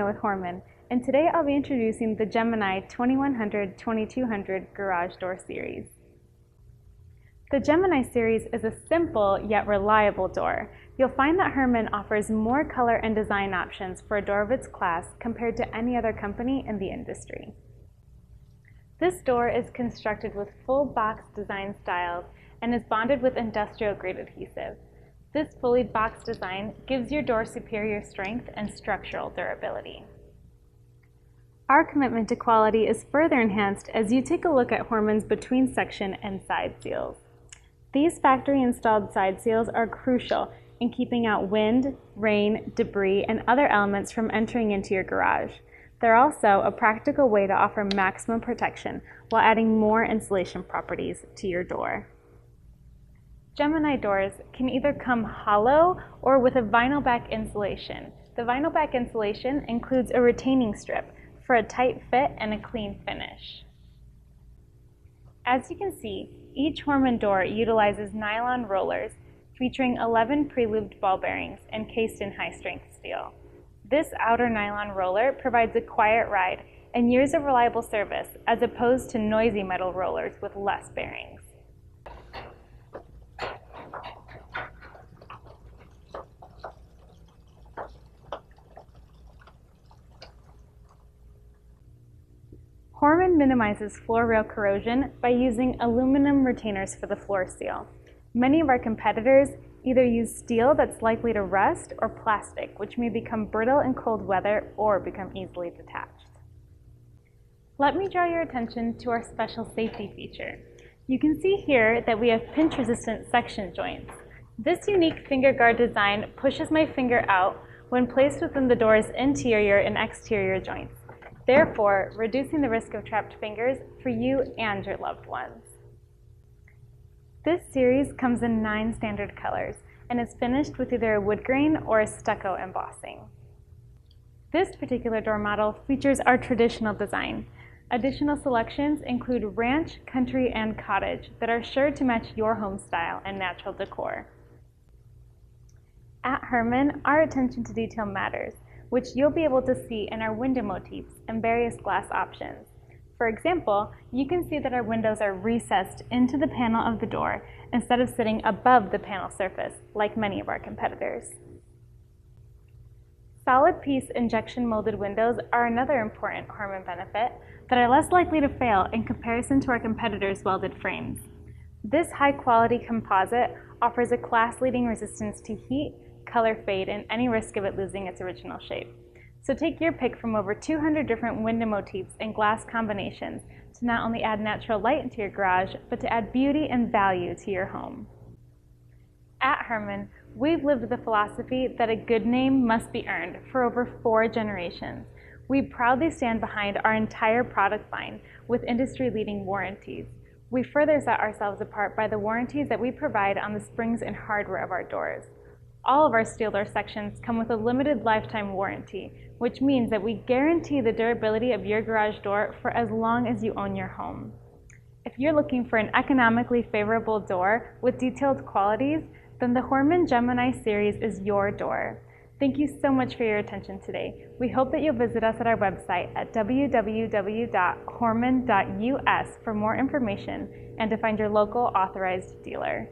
Rhino with Hörmann, and today I'll be introducing the Gemini 2100-2200 garage door series. The Gemini series is a simple yet reliable door. You'll find that Hörmann offers more color and design options for a door of its class compared to any other company in the industry. This door is constructed with full box design styles and is bonded with industrial-grade adhesive. This fully boxed design gives your door superior strength and structural durability. Our commitment to quality is further enhanced as you take a look at Hörmann's between section and side seals. These factory-installed side seals are crucial in keeping out wind, rain, debris, and other elements from entering into your garage. They're also a practical way to offer maximum protection while adding more insulation properties to your door. Gemini doors can either come hollow or with a vinyl back insulation. The vinyl back insulation includes a retaining strip for a tight fit and a clean finish. As you can see, each Hörmann door utilizes nylon rollers featuring 11 pre-lubed ball bearings encased in high-strength steel. This outer nylon roller provides a quiet ride and years of reliable service as opposed to noisy metal rollers with less bearings. Hörmann minimizes floor rail corrosion by using aluminum retainers for the floor seal. Many of our competitors either use steel that's likely to rust or plastic, which may become brittle in cold weather or become easily detached. Let me draw your attention to our special safety feature. You can see here that we have pinch-resistant section joints. This unique FingerGuard design pushes my finger out when placed within the door's interior and exterior joints, therefore reducing the risk of trapped fingers for you and your loved ones. This series comes in 9 standard colors and is finished with either a wood grain or a stucco embossing. This particular door model features our traditional design. Additional selections include ranch, country, and cottage that are sure to match your home style and natural decor. At Hörmann, our attention to detail matters, which you'll be able to see in our window motifs and various glass options. For example, you can see that our windows are recessed into the panel of the door instead of sitting above the panel surface, like many of our competitors. Solid piece injection molded windows are another important Hörmann benefit that are less likely to fail in comparison to our competitors' welded frames. This high-quality composite offers a class-leading resistance to heat, color fade, and any risk of it losing its original shape. So take your pick from over 200 different window motifs and glass combinations to not only add natural light into your garage, but to add beauty and value to your home. At Hörmann, we've lived the philosophy that a good name must be earned for over 4 generations. We proudly stand behind our entire product line with industry-leading warranties. We further set ourselves apart by the warranties that we provide on the springs and hardware of our doors. All of our steel door sections come with a limited lifetime warranty, which means that we guarantee the durability of your garage door for as long as you own your home. If you're looking for an economically favorable door with detailed qualities, then the Hörmann Gemini series is your door. Thank you so much for your attention today. We hope that you'll visit us at our website at www.hörmann.us for more information and to find your local authorized dealer.